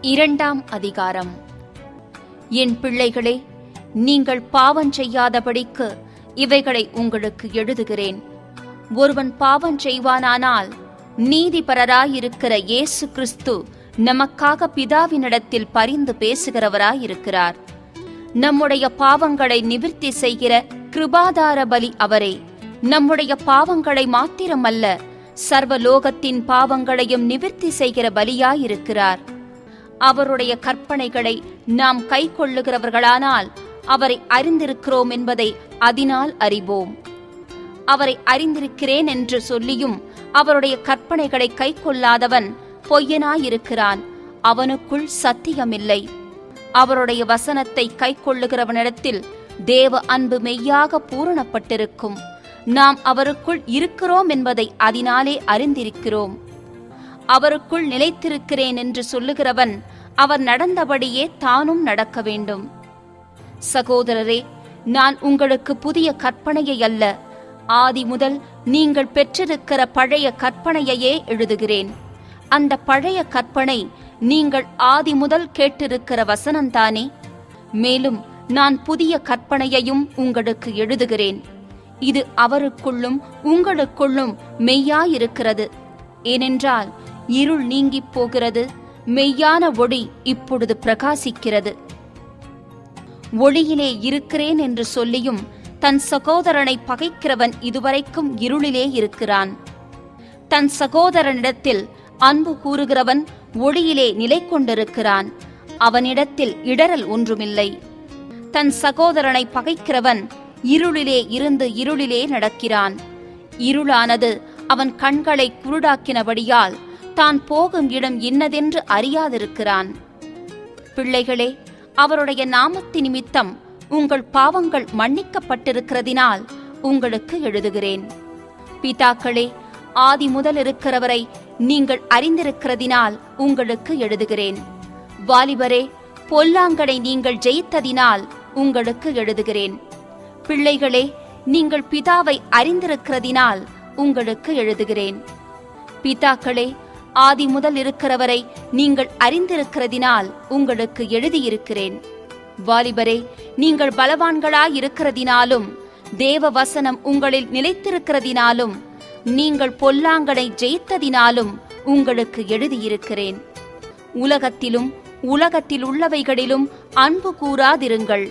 இரண்டாம் அதிகாரம். என் பிள்ளைகளே, நீங்கள் பாவம் செய்யாதபடிக்கு இவைகளை உங்களுக்கு எழுதுகிறேன். ஒருவன் பாவம் செய்வானானால் நீதிபரராயிருக்கிற இயேசு கிறிஸ்து நமக்காக பிதாவினிடத்தில் பரிந்து பேசுகிறவராயிருக்கிறார். நம்முடைய பாவங்களை நிவிர்த்தி செய்கிற கிருபாதார பலி அவரே. நம்முடைய பாவங்களை மாத்திரமல்ல, சர்வலோகத்தின் பாவங்களையும் நிவிர்த்தி செய்கிற பலியாயிருக்கிறார். அவருடைய கற்பனைகளை நாம் கை கொள்ளுகிறவர்களானால் அவரை அறிந்திருக்கிறோம் என்பதை அதனால் அறிவோம். அவரை அறிந்திருக்கிறேன் என்று சொல்லியும் அவருடைய கற்பனைகளை கை கொள்ளாதவன் பொய்யனாயிருக்கிறான், அவனுக்குள் சத்தியமில்லை. அவருடைய வசனத்தை கை கொள்ளுகிறவனிடத்தில் தேவ அன்பு மெய்யாக பூரணப்பட்டிருக்கும். நாம் அவருக்குள் இருக்கிறோம் என்பதை அதனாலே அறிந்திருக்கிறோம். அவருக்குள் நிலைத்திருக்கிறேன் என்று சொல்லுகிறவன் அவர் நடந்தபடியே தானும் நடக்க வேண்டும். சகோதரரே, நான் உங்களுக்கு புதிய கற்பனையை அல்ல, ஆதி முதல் நீங்கள் பெற்றிருக்கிற பழைய கற்பனையையே எழுதுகிறேன். அந்த பழைய கற்பனை நீங்கள் ஆதி முதல் கேட்டிருக்கிற வசனம்தானே. மேலும் நான் புதிய கற்பனையையும் உங்களுக்கு எழுதுகிறேன். இது அவருக்குள்ளும் உங்களுக்குள்ளும் மெய்யாயிருக்கிறது. ஏனென்றால் இருள் நீங்கிப் போகிறது, மெய்யான ஒளி இப்பொழுது பிரகாசிக்கிறது. ஒளியிலே இருக்கிறேன் என்று சொல்லியும் தன் சகோதரனை பகைக்கிறவன் இதுவரைக்கும் இருளிலே இருக்கிறான். தன் சகோதரனிடத்தில் அன்பு கூறுகிறவன் ஒளியிலே நிலை கொண்டிருக்கிறான், அவனிடத்தில் இடரல் ஒன்றுமில்லை. தன் சகோதரனை பகைக்கிறவன் இருளிலே இருந்து இருளிலே நடக்கிறான். இருளானது அவன் கண்களை குருடாக்கினபடியால் தான் போகும் இடம் இன்னதென்று அறியாதிருக்கிறான். பிள்ளைகளே, அவருடைய நாமத்து நிமித்தம் உங்கள் பாவங்கள் மன்னிக்கப்பட்டிருக்கிறதினால் உங்களுக்கு எழுதுகிறேன். பிதாக்களே, ஆதி முதல் இருக்கிறவரை நீங்கள் அறிந்திருக்கிறதினால் உங்களுக்கு எழுதுகிறேன். வாலிபரே, பொல்லாங்கனை நீங்கள் ஜெயித்ததினால் உங்களுக்கு எழுதுகிறேன். பிள்ளைகளே, நீங்கள் பிதாவை அறிந்திருக்கிறதினால் உங்களுக்கு எழுதுகிறேன். பிதாக்களே, ஆதி முதல் இருக்கிறவரை நீங்கள் அறிந்திருக்கிறதினால் உங்களுக்கு எழுதியிருக்கிறேன். வாலிபரே, நீங்கள் பலவான்களாயிருக்கிறதினாலும் தேவ வசனம் உங்களில் நிலைத்திருக்கிறதினாலும் நீங்கள் பொல்லாங்கனை ஜெயித்ததினாலும் உங்களுக்கு எழுதியிருக்கிறேன். உலகத்திலும் உலகத்தில் உள்ளவைகளிலும் அன்பு கூறாதிருங்கள்.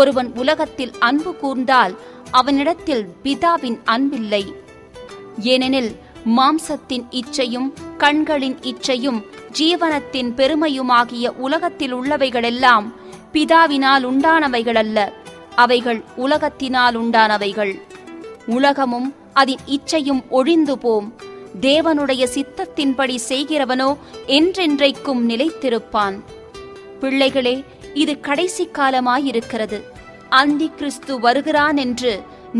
ஒருவன் உலகத்தில் அன்பு கூர்ந்தால் அவனிடத்தில் பிதாவின் அன்பில்லை. ஏனெனில் மாம்சத்தின் இச்சையும் கண்களின் இச்சையும் ஜீவனத்தின் பெருமையுமாகிய உலகத்தில் உள்ளவைகளெல்லாம் பிதாவினால் உண்டானவைகளல்ல, அவைகள் உலகத்தினால் உண்டானவைகள். உலகமும் அதன் இச்சையும் ஒழிந்து போம், தேவனுடைய சித்தத்தின்படி செய்கிறவனோ என்றென்றைக்கும் நிலைத்திருப்பான். பிள்ளைகளே, இது கடைசி காலமாயிருக்கிறது. அந்தி கிறிஸ்து வருகிறான் என்று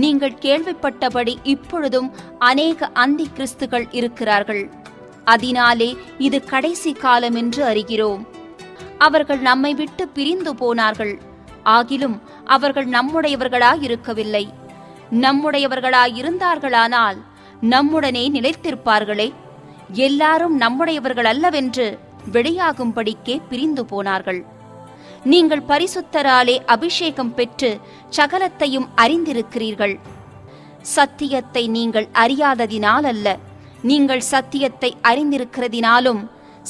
நீங்கள் கேள்விப்பட்டபடி இப்பொழுதும் அநேக அந்தி கிறிஸ்துகள் இருக்கிறார்கள். அதனாலே இது கடைசி காலம் என்று அறிகிறோம். அவர்கள் நம்மை விட்டு பிரிந்து போனார்கள், ஆகிலும் அவர்கள் நம்முடையவர்களாயிருக்கவில்லை. நம்முடையவர்களாயிருந்தார்களானால் நம்முடனே நிலைத்திருப்பார்களே. எல்லாரும் நம்முடையவர்கள் அல்லவென்று வெளியாகும்படிக்கே பிரிந்து போனார்கள். நீங்கள் பரிசுத்தராலே அபிஷேகம் பெற்று சகலத்தையும் அறிந்திருக்கிறீர்கள். சத்தியத்தை நீங்கள் அறியாததினால் அல்ல, நீங்கள் சத்தியத்தை அறிந்திருக்கிறதினாலும்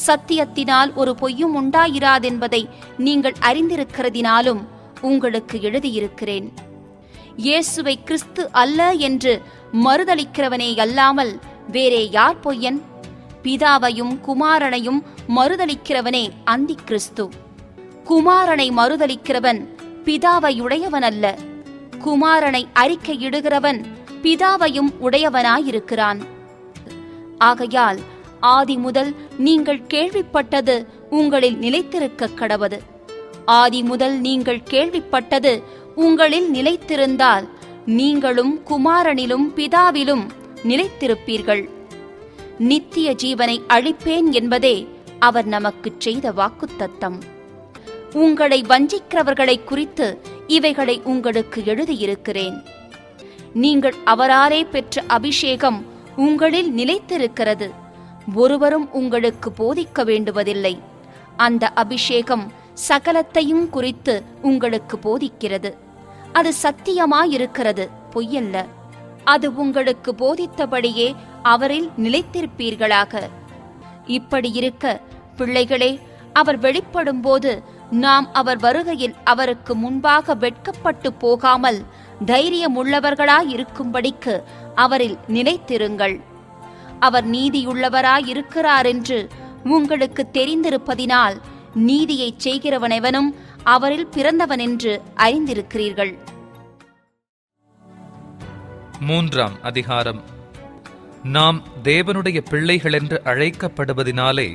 சத்தியத்தினால் ஒரு பொய்யும் உண்டாயிராதென்பதை நீங்கள் அறிந்திருக்கிறதினாலும் உங்களுக்கு எழுதியிருக்கிறேன். இயேசுவை கிறிஸ்து அல்ல என்று மறுதலிக்கிறவனே அல்லாமல் வேறே யார் பொய்யன்? பிதாவையும் குமாரனையும் மறுதலிக்கிறவனே அந்தி கிறிஸ்து. குமாரனை மறுதலிக்கிறவன் பிதாவை உடையவனல்ல, குமாரனை அறிக்கையிடுகிறவன் பிதாவையும் உடையவனாயிருக்கிறான். ஆகையால் ஆதி முதல் நீங்கள் கேள்விப்பட்டது உங்களில் நிலைத்திருக்க கடவது. ஆதி முதல் நீங்கள் கேள்விப்பட்டது உங்களில் நிலைத்திருந்தால் நீங்களும் குமாரனிலும் பிதாவிலும் நிலைத்திருப்பீர்கள். நித்திய ஜீவனை அளிப்பேன் என்பதே அவர் நமக்குச் செய்த வாக்குத்தத்தம். உங்களை வஞ்சிக்கிறவர்களை குறித்து இவைகளை உங்களுக்கு எழுதியிருக்கிறேன். நீங்கள் அவராலே பெற்ற அபிஷேகம் உங்களில் நிலைத்திருக்கிறது. ஒருவரும் உங்களுக்கு போதிக்க வேண்டுவதில்லை. அந்த அபிஷேகம் சகலத்தையும் குறித்து உங்களுக்கு போதிக்கிறது. அது சத்தியமாயிருக்கிறது, பொய்யல்ல. அது உங்களுக்கு போதித்தபடியே அவரில் நிலைத்திருப்பீர்களாக. இப்படி இருக்க பிள்ளைகளே, அவர் வெளிப்படும்போது நாம் அவர் வருகையில் அவருக்கு முன்பாக வெட்கப்பட்டு போகாமல் தைரியமுள்ளவர்களாயிருக்கும்படிக்கு அவரில் நிலைத்திருங்கள். அவர் நீதியுள்ளவராயிருக்கிறாரென்று உங்களுக்கு தெரிந்திருப்பதினால் நீதியைச் செய்கிறவனெவனும் அவரில் பிறந்தவனென்று அறிந்திருக்கிறீர்கள். 3ஆம் அதிகாரம். நாம் தேவனுடைய பிள்ளைகள் என்று அழைக்கப்படுவதினாலே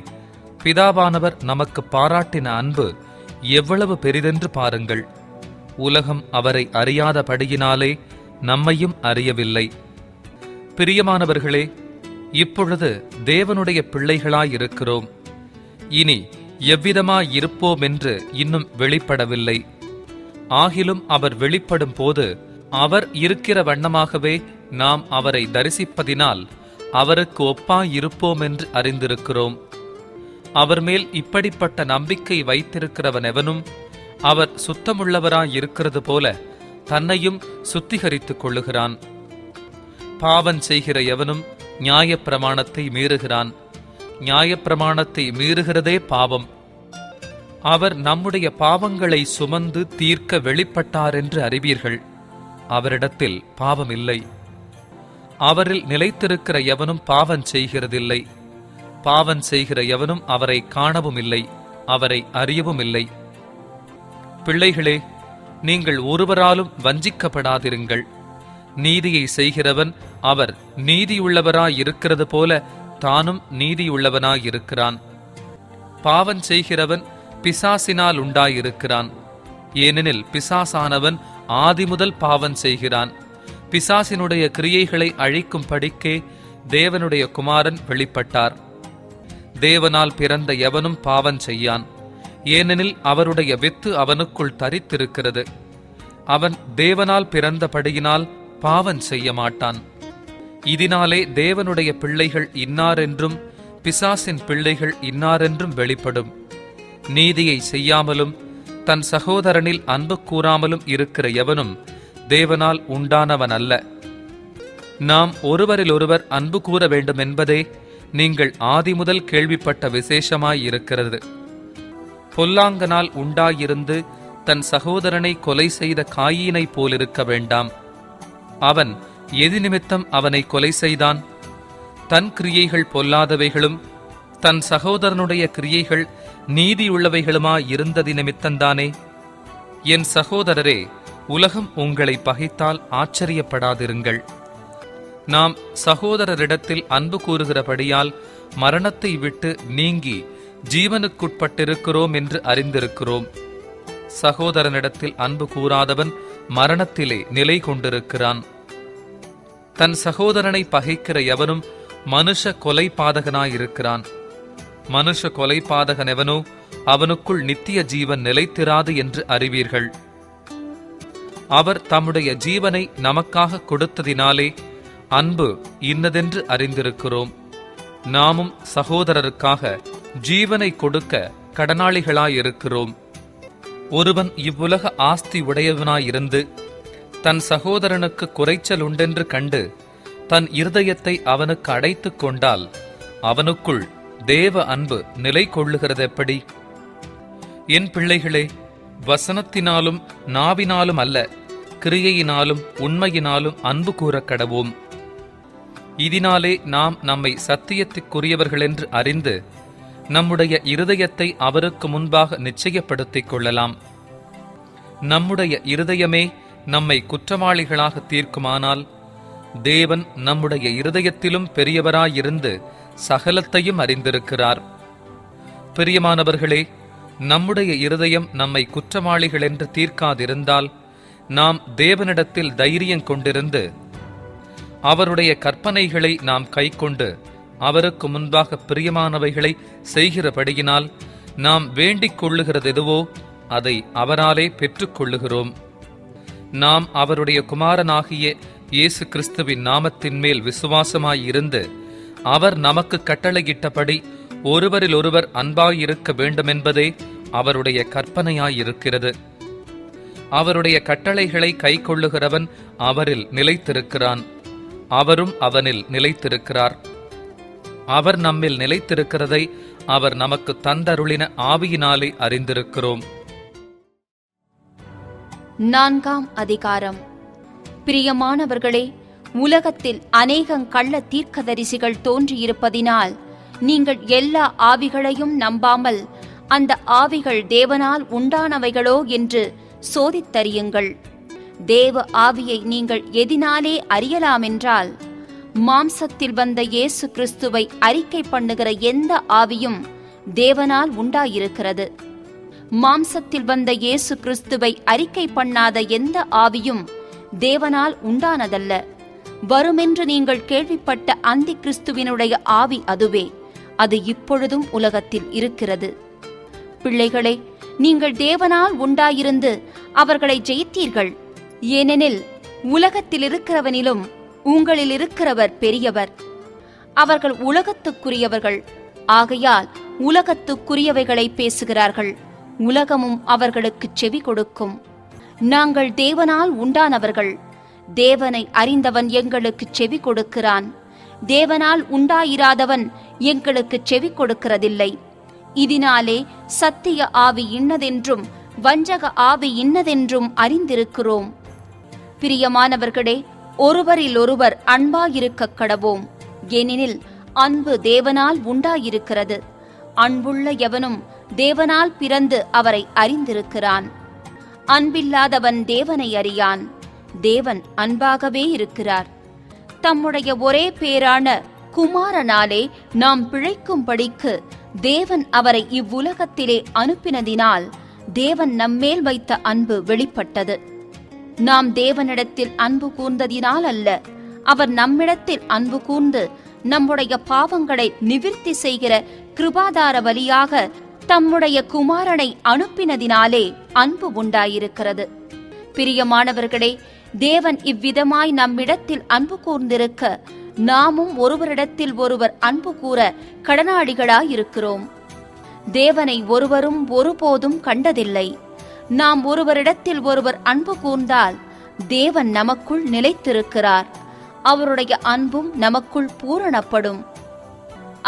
பிதாவானவர் நமக்கு பாராட்டின அன்பு எவ்வளவு பெரிதென்று பாருங்கள். உலகம் அவரை அறியாதபடியினாலே நம்மையும் அறியவில்லை. பிரியமானவர்களே, இப்பொழுது தேவனுடைய பிள்ளைகளாயிருக்கிறோம். இனி எவ்விதமாயிருப்போம் என்று இன்னும் வெளிப்படவில்லை. ஆகிலும் அவர் வெளிப்படும் போது அவர் இருக்கிற வண்ணமாகவே நாம் அவரை தரிசிப்பதினால் அவருக்கு ஒப்பாயிருப்போம் என்று அறிந்திருக்கிறோம். அவர் மேல் இப்படிப்பட்ட நம்பிக்கை வைத்திருக்கிறவன் எவனும் அவர் சுத்தமுள்ளவராயிருக்கிறது போல தன்னையும் சுத்திகரித்துக் கொள்ளுகிறான். பாவம் செய்கிற எவனும் நியாயப்பிரமாணத்தை மீறுகிறான். நியாயப்பிரமாணத்தை மீறுகிறதே பாவம். அவர் நம்முடைய பாவங்களை சுமந்து தீர்க்க வெளிப்பட்டாரென்று அறிவீர்கள். அவரிடத்தில் பாவம் இல்லை. அவரில் நிலைத்திருக்கிற எவனும் பாவம் செய்கிறதில்லை. பாவம் செய்கிற எவனும் அவரை காணவும் இல்லை, அவரை அறியவும் இல்லை. பிள்ளைகளே, நீங்கள் ஒருவராலும் வஞ்சிக்கப்படாதிருங்கள். நீதியை செய்கிறவன் அவர் நீதியுள்ளவராயிருக்கிறது போல தானும் நீதியுள்ளவனாயிருக்கிறான். பாவம் செய்கிறவன் பிசாசினால் உண்டாயிருக்கிறான். ஏனெனில் பிசாசானவன் ஆதிமுதல் பாவம் செய்கிறான். பிசாசினுடைய கிரியைகளை அழிக்கும் படிக்கே தேவனுடைய குமாரன் வெளிப்பட்டார். தேவனால் பிறந்த எவனும் பாவம் செய்யான், ஏனெனில் அவருடைய வித்து அவனுக்குள் தரித்திருக்கிறது. அவன் தேவனால் பிறந்தபடியினால் பாவம் செய்ய மாட்டான். இதனாலே தேவனுடைய பிள்ளைகள் இன்னாரென்றும் பிசாசின் பிள்ளைகள் இன்னாரென்றும் வெளிப்படும். நீதியை செய்யாமலும் தன் சகோதரனில் அன்பு கூறாமலும் இருக்கிற எவனும் தேவனால் உண்டானவன் அல்ல. நாம் ஒருவரிலொருவர் அன்பு கூற வேண்டும் என்பதே நீங்கள் ஆதிமுதல் கேள்விப்பட்ட விசேஷமாயிருக்கிறது. பொல்லாங்கனால் உண்டாயிருந்து தன் சகோதரனை கொலை செய்த காயீனை போலிருக்க வேண்டாம். அவன் எது நிமித்தம் அவனை கொலை செய்தான்? தன் கிரியைகள் பொல்லாதவைகளும் தன் சகோதரனுடைய கிரியைகள் நீதியுள்ளவைகளுமாயிருந்தது நிமித்தந்தானே. என் சகோதரரே, உலகம் உங்களை பகைத்தால் ஆச்சரியப்படாதிருங்கள். நாம் சகோதரரிடத்தில் அன்பு கூறுகிறபடியால் மரணத்தை விட்டு நீங்கி ஜீவனுக்குட்பட்டிருக்கிறோம் என்று அறிந்திருக்கிறோம். சகோதரனிடத்தில் அன்பு கூறாதவன் மரணத்திலே நிலை கொண்டிருக்கிறான். தன் சகோதரனை பகைக்கிற எவனும் மனுஷ கொலைபாதகனாயிருக்கிறான். மனுஷ கொலைபாதகன் எவனோ அவனுக்குள் நித்திய ஜீவன் நிலைத்திராது என்று அறிவீர்கள். அவர் தம்முடைய ஜீவனை நமக்காக கொடுத்ததினாலே அன்பு இன்னதென்று அறிந்திருக்கிறோம். நாமும் சகோதரருக்காக ஜீவனை கொடுக்க கடனாளிகளாயிருக்கிறோம். ஒருவன் இவ்வுலக ஆஸ்தி உடையவனாயிருந்து தன் சகோதரனுக்கு குறைச்சல் உண்டென்று கண்டு தன் இருதயத்தை அவனுக்கு அடைத்துக் கொண்டால் அவனுக்குள் தேவ அன்பு நிலை கொள்ளுகிறதெப்படி? என் பிள்ளைகளே, வசனத்தினாலும் நாவினாலும் அல்ல, கிரியையினாலும் உண்மையினாலும் அன்பு கூறக் கடவோம். இதனாலே நாம் நம்மை சத்தியத்திற்குரியவர்களென்று அறிந்து நம்முடைய இருதயத்தை அவருக்கு முன்பாக நிச்சயப்படுத்திக் கொள்ளலாம். நம்முடைய இருதயமே நம்மை குற்றவாளிகளாக தீர்க்குமானால் தேவன் நம்முடைய இருதயத்திலும் பெரியவராயிருந்து சகலத்தையும் அறிந்திருக்கிறார். பிரியமானவர்களே, நம்முடைய இருதயம் நம்மை குற்றவாளிகள் என்று தீர்க்காதிருந்தால் நாம் தேவனிடத்தில் தைரியம் கொண்டிருந்து அவருடைய கற்பனைகளை நாம் கைக்கொண்டு அவருக்கு முன்பாக பிரியமானவைகளை செய்கிறபடியினால் நாம் வேண்டிக் கொள்ளுகிறதெதுவோ அதை அவராலே பெற்றுக்கொள்ளுகிறோம். நாம் அவருடைய குமாரனாகிய இயேசு கிறிஸ்துவின் நாமத்தின் மேல் விசுவாசமாயிருந்து அவர் நமக்கு கட்டளையிட்டபடி ஒருவரிலொருவர் அன்பாயிருக்க வேண்டுமென்பதே அவருடைய கற்பனையாயிருக்கிறது. அவருடைய கட்டளைகளை கைக்கொள்ளுகிறவன் அவரில் நிலைத்திருக்கிறான், அவரும் அவனில் நிலைத்திருக்கிறார். அவர் நம்மில் நிலைத்திருக்கிறதை அவர் நமக்கு தந்தருளின ஆவியினாலே அறிந்திருக்கிறோம். 4ஆம் அதிகாரம். பிரியமானவர்களே, உலகத்தில் அநேகங் கள்ள தீர்க்கதரிசிகள் தோன்றியிருப்பதினால் நீங்கள் எல்லா ஆவிகளையும் நம்பாமல் அந்த ஆவிகள் தேவனால் உண்டானவைகளோ என்று சோதித்தறியுங்கள். தேவ ஆவியை நீங்கள் எதினாலே அறியலாமென்றால், மாம்சத்தில் வந்த இயேசு கிறிஸ்துவை அறிக்கை பண்ணுகிற எந்த ஆவியும் தேவனால் உண்டாயிருக்கிறது. மாம்சத்தில் வந்த இயேசு கிறிஸ்துவை அறிக்கை பண்ணாத எந்த ஆவியும் தேவனால் உண்டானதல்ல. வருமென்று நீங்கள் கேள்விப்பட்ட அந்தி கிறிஸ்துவினுடைய ஆவி அதுவே. அது இப்பொழுதும் உலகத்தில் இருக்கிறது. பிள்ளைகளே, நீங்கள் தேவனால் உண்டாயிருந்து அவர்களை ஜெயித்தீர்கள். ஏனெனில் உலகத்தில் இருக்கிறவனிலும் உங்களில் இருக்கிறவர் பெரியவர். அவர்கள் உலகத்துக்குரியவர்கள் ஆகையால் உலகத்துக்குரியவைகளை பேசுகிறார்கள். உலகமும் அவர்களுக்கு செவி கொடுக்கும். நாங்கள் தேவனால் உண்டானவர்கள். தேவனை அறிந்தவன் எங்களுக்கு செவி கொடுக்கிறான். தேவனால் உண்டாயிராதவன் எங்களுக்கு செவி கொடுக்கிறதில்லை. இதனாலே சத்திய ஆவி இன்னதென்றும் வஞ்சக ஆவி இன்னதென்றும் அறிந்திருக்கிறோம். பிரியமானவர்களே, ஒருவரிலொருவர் அன்பாயிருக்க கடவோம். ஏனெனில் அன்பு தேவனால் உண்டாயிருக்கிறது. அன்புள்ள எவனும் தேவனால் பிறந்து அவரை அறிந்திருக்கிறான். அன்பில்லாதவன் தேவனை அறியான். தேவன் அன்பாகவே இருக்கிறார். தம்முடைய ஒரே பேரான குமாரனாலே நாம் பிழைக்கும்படிக்கு தேவன் அவரை இவ்வுலகத்திலே அனுப்பினதினால் தேவன் நம்மேல் வைத்த அன்பு வெளிப்பட்டது. நாம் தேவனிடத்தில் அன்பு கூர்ந்ததினால் அல்ல, அவர் நம்மிடத்தில் அன்பு கூர்ந்து நம்முடைய பாவங்களை நிவிர்த்தி செய்கிற கிருபாதார வழியாக தம்முடைய குமாரனை அனுப்பினதினாலே அன்பு உண்டாயிருக்கிறது. பிரியமானவர்களே, தேவன் இவ்விதமாய் நம்மிடத்தில் அன்பு கூர்ந்திருக்க நாமும் ஒருவரிடத்தில் ஒருவர் அன்பு கூற கடனாளிகளாயிருக்கிறோம். தேவனை ஒருவரும் ஒருபோதும் கண்டதில்லை. நாம் ஒருவரிடத்தில் ஒருவர் அன்பு கூர்ந்தால் தேவன் நமக்குள் நிலைத்திருக்கிறார். அவருடைய அன்பும் நமக்குள் பூரணப்படும்.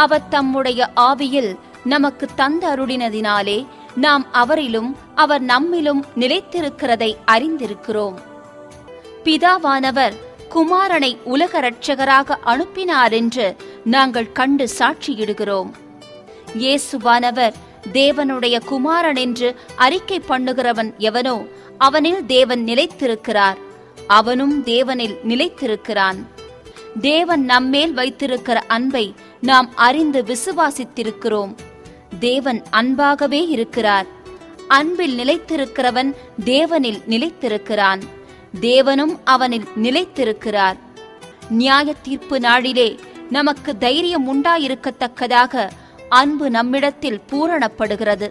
அவர் தம்முடைய ஆவியில் நமக்கு தந்த அருளினதினாலே நாம் அவரிலும் அவர் நம்மிலும் நிலைத்திருக்கிறதை அறிந்திருக்கிறோம். பிதாவானவர் குமாரனை உலக இரட்சகராக அனுப்பினார் என்று நாங்கள் கண்டு சாட்சியிடுகிறோம். இயேசுவானவர் தேவனுடைய குமாரன் என்று அறிக்கை பண்ணுகிறவன் எவனோ அவனில் தேவன் நிலைத்திருக்கிறார், அவனும் தேவனில் நிலைத்திருக்கிறான். தேவன் நம்மேல் வைத்திருக்கிற அன்பை நாம் அறிந்து விசுவாசித்திருக்கிறோம். தேவன் அன்பாகவே இருக்கிறார். அன்பில் நிலைத்திருக்கிறவன் தேவனில் நிலைத்திருக்கிறான், தேவனும் அவனில் நிலைத்திருக்கிறார். நியாய தீர்ப்பு நாளிலே நமக்கு தைரியம் உண்டாயிருக்கத்தக்கதாக அன்பு நம்மிடத்தில் பூரணப்படுகிறது.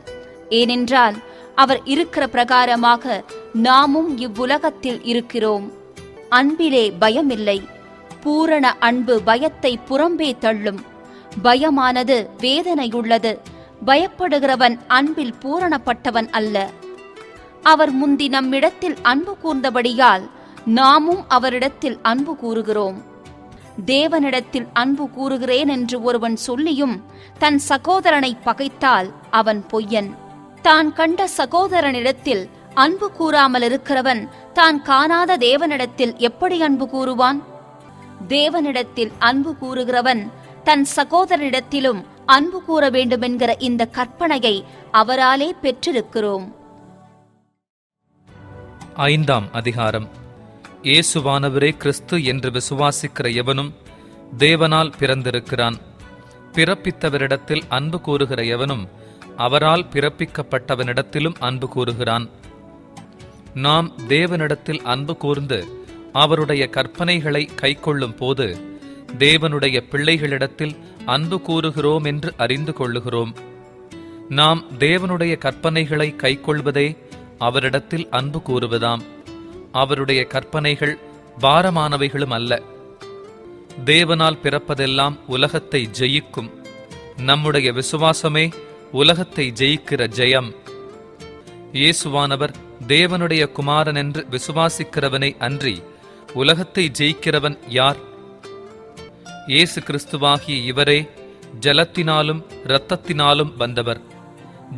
ஏனென்றால் அவர் இருக்கிற பிரகாரமாக நாமும் இவ்வுலகத்தில் இருக்கிறோம். அன்பிலே பயமில்லை. பூரண அன்பு பயத்தை புறம்பே தள்ளும். பயமானது வேதனையுள்ளது. பயப்படுகிறவன் அன்பில் பூரணப்பட்டவன் அல்ல. அவர் முந்தி நம்மிடத்தில் அன்பு கூர்ந்தபடியால் நாமும் அவரிடத்தில் அன்பு கூறுகிறோம். தேவனிடத்தில் அன்பு கூறுகிறேன் என்று ஒருவன் சொல்லியும் தன் சகோதரனை பகைத்தால் அவன் பொய்யன். தான் கண்ட சகோதரனிடத்தில் அன்பு கூறாமல் இருக்கிறவன் தான் காணாத தேவனிடத்தில் எப்படி அன்பு கூறுவான்? தேவனிடத்தில் அன்பு கூறுகிறவன் தன் சகோதரனிடத்திலும் அன்பு கூற வேண்டுமென்கிற இந்த கற்பனையை அவராலே பெற்றிருக்கிறோம். 5ஆம் அதிகாரம். இயேசுவானவரே கிறிஸ்து என்று விசுவாசிக்கிற எவனும் தேவனால் பிறந்திருக்கிறான். பிறப்பித்தவரிடத்தில் அன்பு கூறுகிற எவனும் அவரால் பிறப்பிக்கப்பட்டவனிடத்திலும் அன்பு கூறுகிறான். நாம் தேவனிடத்தில் அன்பு கூர்ந்து அவருடைய கற்பனைகளை கைக்கொள்ளும் போது தேவனுடைய பிள்ளைகளிடத்தில் அன்பு கூறுகிறோம் என்று அறிந்து கொள்ளுகிறோம். நாம் தேவனுடைய கற்பனைகளை கைக்கொள்வதே அவரிடத்தில் அன்பு கூறுவதாம். அவருடைய கற்பனைகள் பாரமானவைகளும் அல்ல. தேவனால் பிறப்பதெல்லாம் உலகத்தை ஜெயிக்கும். நம்முடைய விசுவாசமே உலகத்தை ஜெயிக்கிற ஜெயம். இயேசுவானவர் தேவனுடைய குமாரன் என்று விசுவாசிக்கிறவனை அன்றி உலகத்தை ஜெயிக்கிறவன் யார்? இயேசு கிறிஸ்துவாகிய இவரே ஜலத்தினாலும் இரத்தத்தினாலும் வந்தவர்.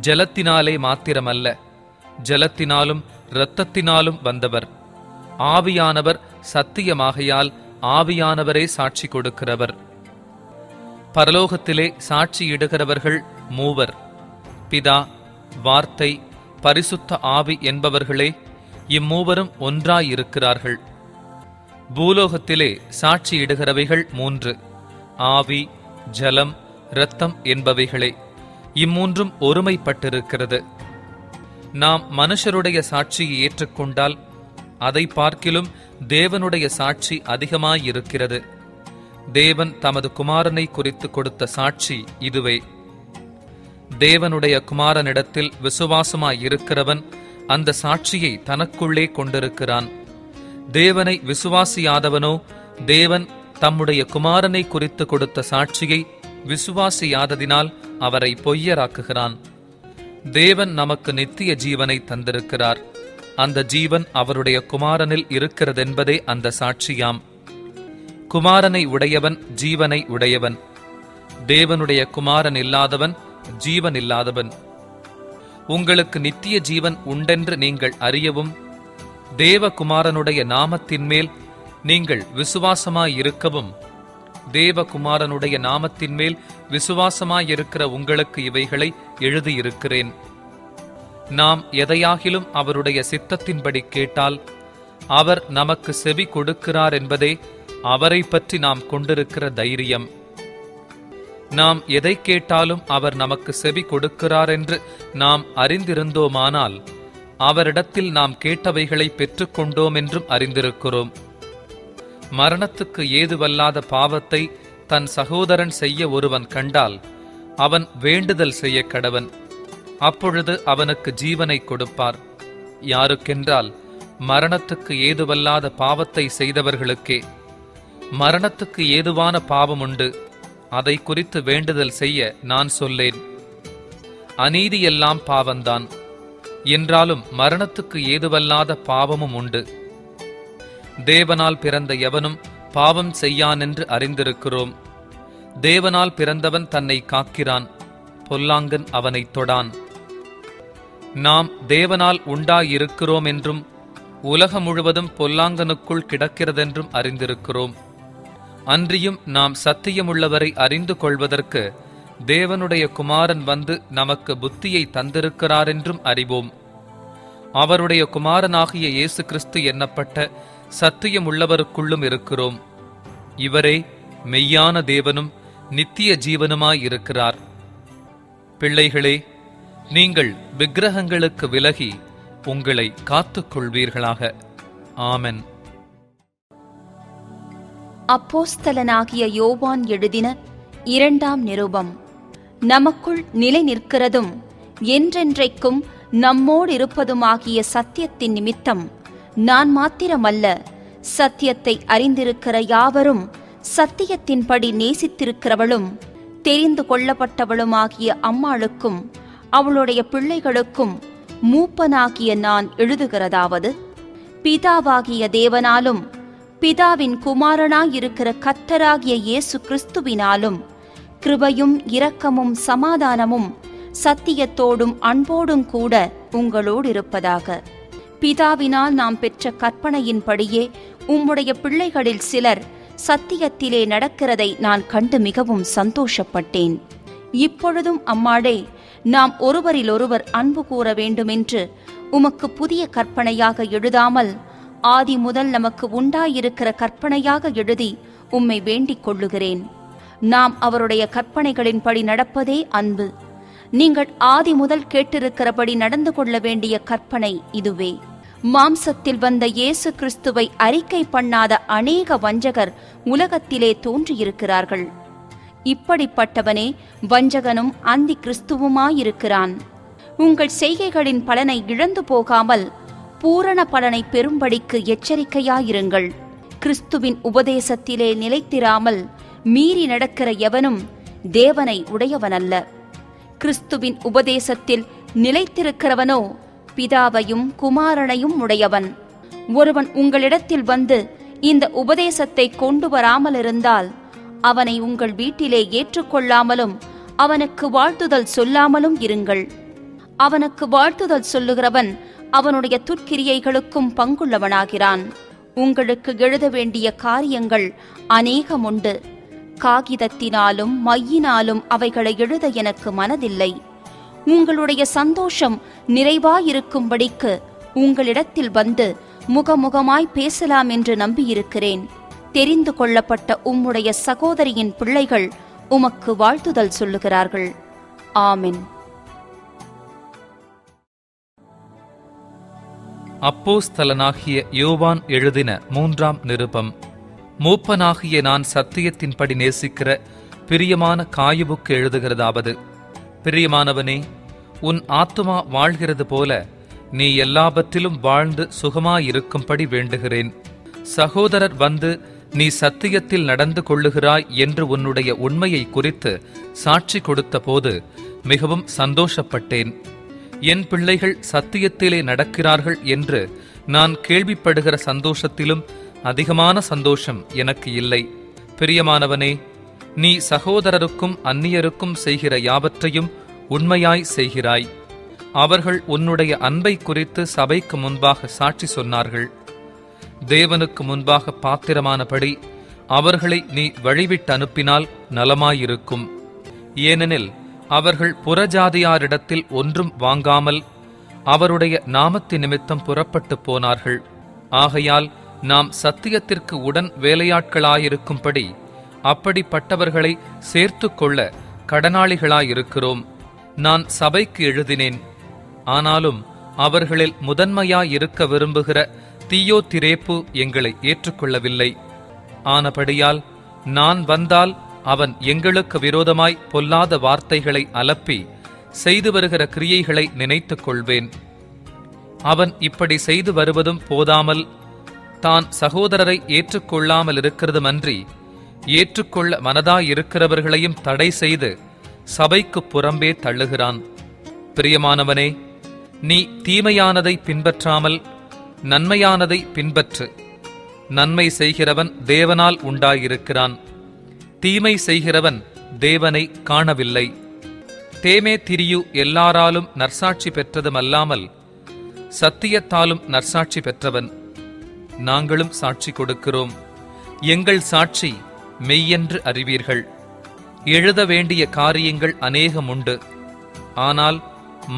ஜலத்தினாலே மாத்திரமல்ல, ஜலத்தினாலும் இரத்தத்தினாலும் வந்தவர். ஆவியானவர் சத்தியமாகையால் ஆவியானவரே சாட்சி கொடுக்கிறவர். பரலோகத்திலே சாட்சியிடுகிறவர்கள் மூவர், பிதா, வார்த்தை, பரிசுத்த ஆவி என்பவர்களே. இம்மூவரும் ஒன்றாயிருக்கிறார்கள். பூலோகத்திலே சாட்சியிடுகிறவைகள் மூன்று, ஆவி, ஜலம், இரத்தம் என்பவைகளே. இம்மூன்றும் ஒருமைப்பட்டிருக்கிறது. நாம் மனுஷருடைய சாட்சியை ஏற்றுக்கொண்டால் அதை பார்க்கிலும் தேவனுடைய சாட்சி அதிகமாயிருக்கிறது. தேவன் தமது குமாரனை குறித்து கொடுத்த சாட்சி இதுவே. தேவனுடைய குமாரனிடத்தில் விசுவாசமாயிருக்கிறவன் அந்த சாட்சியை தனக்குள்ளே கொண்டிருக்கிறான். தேவனை விசுவாசியாதவனோ தேவன் தம்முடைய குமாரனை குறித்து கொடுத்த சாட்சியை விசுவாசியாததினால் அவரை பொய்யராக்குகிறான். தேவன் நமக்கு நித்திய ஜீவனை தந்திருக்கிறார். அந்த ஜீவன் அவருடைய குமாரனில் இருக்கிறதென்பதே அந்த சாட்சியாம். குமாரனை உடையவன் ஜீவனை உடையவன். தேவனுடைய குமாரன் இல்லாதவன் ஜீவன் இல்லாதவன். உங்களுக்கு நித்திய ஜீவன் உண்டென்று நீங்கள் அறியவும், தேவகுமாரனுடைய நாமத்தின் மேல் நீங்கள் விசுவாசமாயிருக்கவும், தேவகுமாரனுடைய நாமத்தின் மேல் விசுவாசமாயிருக்கிற உங்களுக்கு இவைகளை எழுதியிருக்கிறேன். நாம் எதையாகிலும் அவருடைய சித்தத்தின்படி கேட்டால் அவர் நமக்கு செவி கொடுக்கிறார் என்பதே அவரை பற்றி நாம் கொண்டிருக்கிற தைரியம். நாம் எதை கேட்டாலும் அவர் நமக்கு செவி கொடுக்கிறார் என்று நாம் அறிந்திருந்தோமானால் அவரிடத்தில் நாம் கேட்டவைகளை பெற்றுக்கொண்டோம் என்றும் அறிந்திருக்கிறோம். மரணத்துக்கு ஏதுவல்லாத பாவத்தை தன் சகோதரன் செய்ய ஒருவன் கண்டால் அவன் வேண்டுதல் செய்ய கடவன். அப்பொழுது அவனுக்கு ஜீவனை கொடுப்பார். யாருக்கென்றால் மரணத்துக்கு ஏதுவல்லாத பாவத்தை செய்தவர்களுக்கே. மரணத்துக்கு ஏதுவான பாவம் உண்டு, அதை குறித்து வேண்டுதல் செய்ய நான் சொல்லேன். அநீதியெல்லாம் பாவந்தான், என்றாலும் மரணத்துக்கு ஏதுவல்லாத பாவமும் உண்டு. தேவனால் பிறந்த எவனும் பாவம் செய்யானென்று அறிந்திருக்கிறோம். தேவனால் பிறந்தவன் தன்னை காக்கிறான், பொல்லாங்கன் அவனை தொடான். நாம் தேவனால் உண்டாயிருக்கிறோம் என்றும் உலகம் முழுவதும் பொல்லாங்கனுக்குள் கிடக்கிறதென்றும் அறிந்திருக்கிறோம். அன்றியும் நாம் சத்தியமுள்ளவரை அறிந்து கொள்வதற்கு தேவனுடைய குமாரன் வந்து நமக்கு புத்தியை தந்திருக்கிறாரென்றும் அறிவோம். அவருடைய குமாரனாகிய இயேசு கிறிஸ்து என்னப்பட்ட சத்தியமுள்ளவருக்குள்ளும் இருக்கிறோம். இவரே மெய்யான தேவனும் நித்திய ஜீவனுமாயிருக்கிறார். பிள்ளைகளே, நீங்கள் விக்கிரகங்களுக்கு விலகி உங்களை காத்துக் கொள்வீர்களாக. ஆமென். அப்போஸ்தலனாகிய யோவான் எழுதின 2ஆம் நிருபம். நமக்குள் நிலை நிற்கிறதும் என்றென்றைக்கும் நம்மோடிருப்பதுமாகிய சத்தியத்தின் நிமித்தம் நான் மாத்திரமல்ல, சத்தியத்தை அறிந்திருக்கிற யாவரும் சத்தியத்தின்படி நேசித்திருக்கிறவளும் தெரிந்து கொள்ளப்பட்டவளுமாகிய அம்மாளுக்கும் அவளுடைய பிள்ளைகளுக்கும் மூப்பனாகிய நான் எழுதுகிறதாவது, பிதாவாகிய தேவனாலும் பிதாவின் குமாரனாயிருக்கிற கர்த்தராகிய இயேசு கிறிஸ்துவினாலும் கிருபையும் இரக்கமும் சமாதானமும் சத்தியத்தோடும் அன்போடும் கூட உங்களோடு இருப்பதாக. பிதாவினால் நாம் பெற்ற கற்பனையின்படியே உம்முடைய பிள்ளைகளில் சிலர் சத்தியத்திலே நடக்கிறதை நான் கண்டு மிகவும் சந்தோஷப்பட்டேன். இப்பொழுதும் அம்மாளே, நாம் ஒருவரிலொருவர் அன்பு கூற வேண்டுமென்று உமக்கு புதிய கற்பனையாக எழுதாமல் ஆதி முதல் நமக்கு உண்டாயிருக்கிற கற்பனையாக எழுதி உம்மை வேண்டிக் கொள்ளுகிறேன். நாம் அவருடைய கற்பனைகளின்படி நடப்பதே அன்பு. நீங்கள் ஆதி முதல் கேட்டிருக்கிறபடி நடந்து கொள்ள வேண்டிய கற்பனை இதுவே. மாம்சத்தில் வந்த இயேசு கிறிஸ்துவை அறிக்கை பண்ணாத அநேக வஞ்சகர் உலகத்திலே தோன்றியிருக்கிறார்கள். இப்படிப்பட்டவனே வஞ்சகனும் அந்தி கிறிஸ்துவுமாயிருக்கிறான். உங்கள் செய்கைகளின் பலனை இழந்து போகாமல் பூரண பலனை பெறும்படிக்கு எச்சரிக்கையாயிருங்கள். கிறிஸ்துவின் உபதேசத்திலே நிலைத்திராமல் மீறி நடக்கிற எவனும் தேவனை உடையவனல்ல. கிறிஸ்துவின் உபதேசத்தில் நிலைத்திருக்கிறவனோ பிதாவையும் குமாரனையும் உடையவன். ஒருவன் உங்களிடத்தில் வந்து இந்த உபதேசத்தை கொண்டு வராமலிருந்தால் அவனை உங்கள் வீட்டிலே ஏற்றுக்கொள்ளாமலும் அவனுக்கு வாழ்த்துதல் சொல்லாமலும் இருங்கள். அவனுக்கு வாழ்த்துதல் சொல்லுகிறவன் அவனுடைய துர்க்கிரியைகளுக்கும் பங்குள்ளவனாகிறான். உங்களுக்கு எழுத வேண்டிய காரியங்கள் அநேகமுண்டு. காகிதத்தினாலும் மையினாலும் அவைகளை எழுத எனக்கு மனதில்லை. உங்களுடைய சந்தோஷம் நிறைவாயிருக்கும்படிக்கு உங்களிடத்தில் வந்து முகமுகமாய் பேசலாம் என்று நம்பியிருக்கிறேன். தெரிந்து கொள்ளப்பட்ட உம்முடைய சகோதரியின் பிள்ளைகள் உமக்கு வாழ்த்துதல் சொல்லுகிறார்கள். ஆமென். அப்போஸ்தலனாகிய யோவான் எழுதின 3ஆம் நிருபம். மூப்பனாகிய நான் சத்தியத்தின்படி நேசிக்கிற பிரியமான காயுவுக்கு எழுதுகிறதாவது: பிரியமானவனே, உன் ஆத்துமா வாழ்கிறது போல நீ எல்லாவற்றிலும் வாழ்ந்து சுகமாயிருக்கும்படி வேண்டுகிறேன். சகோதரர் வந்து நீ சத்தியத்தில் நடந்து கொள்ளுகிறாய் என்று உன்னுடைய உண்மையை குறித்து சாட்சி கொடுத்த போது மிகவும் சந்தோஷப்பட்டேன். என் பிள்ளைகள் சத்தியத்திலே நடக்கிறார்கள் என்று நான் கேள்விப்படுகிற சந்தோஷத்திலும் அதிகமான சந்தோஷம் எனக்கு இல்லை. பிரியமானவனே, நீ சகோதரருக்கும் அந்நியருக்கும் செய்கிற யாவற்றையும் உண்மையாய் செய்கிறாய். அவர்கள் உன்னுடைய அன்பை குறித்து சபைக்கு முன்பாக சாட்சி சொன்னார்கள். தேவனுக்கு முன்பாக பாத்திரமானபடி அவர்களை நீ வழிவிட்டு அனுப்பினால் நலமாயிருக்கும். ஏனெனில் அவர்கள் புறஜாதியாரிடத்தில் ஒன்றும் வாங்காமல் அவருடைய நாமத்தின் நிமித்தம் புறப்பட்டு போனார்கள். ஆகையால் நாம் சத்தியத்திற்கு உடன் வேலையாட்களாயிருக்கும்படி அப்படிப்பட்டவர்களை சேர்த்து கொள்ள கடனாளிகளாயிருக்கிறோம். நான் சபைக்கு எழுதினேன். ஆனாலும் அவர்களில் முதன்மையாயிருக்க விரும்புகிற தீயோதிரேப்பு எங்களை ஏற்றுக்கொள்ளவில்லை. ஆனபடியால் நான் வந்தால் அவன் எங்களுக்கு விரோதமாய் பொல்லாத வார்த்தைகளை அலப்பி செய்து வருகிற கிரியைகளை நினைத்துக் கொள்வேன். அவன் இப்படி செய்து வருவதும் போதாமல் தான் சகோதரரை ஏற்றுக்கொள்ளாமல் இருக்கிறதுமன்றி ஏற்றுக்கொள்ள மனதாயிருக்கிறவர்களையும் தடை செய்து சபைக்கு புறம்பே தள்ளுகிறான். பிரியமானவனே, நீ தீமையானதை பின்பற்றாமல் நன்மையானதை பின்பற்று. நன்மை செய்கிறவன் தேவனால் உண்டாயிருக்கிறான். தீமை செய்கிறவன் தேவனை காணவில்லை. தேமேதிரியு எல்லாராலும் நற்சாட்சி பெற்றதுமல்லாமல் சத்தியத்தாலும் நற்சாட்சி பெற்றவன். நாங்களும் சாட்சி கொடுக்கிறோம். எங்கள் சாட்சி மெய்யென்று அறிவீர்கள். எழுத வேண்டிய காரியங்கள் அநேகமுண்டு. ஆனால்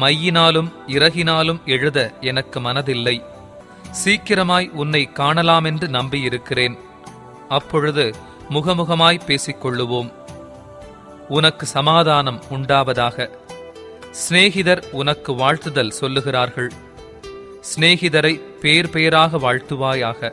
மையினாலும் இறகினாலும் எழுத எனக்கு மனதில்லை. சீக்கிரமாய் உன்னை காணலாமென்று நம்பியிருக்கிறேன். அப்பொழுது முகமுகமாய் பேசிக்கொள்ளுவோம். உனக்கு சமாதானம் உண்டாவதாக. சிநேகிதர் உனக்கு வாழ்த்துதல் சொல்லுகிறார்கள். சிநேகிதரை பேர் பேராக வாழ்த்துவாயாக.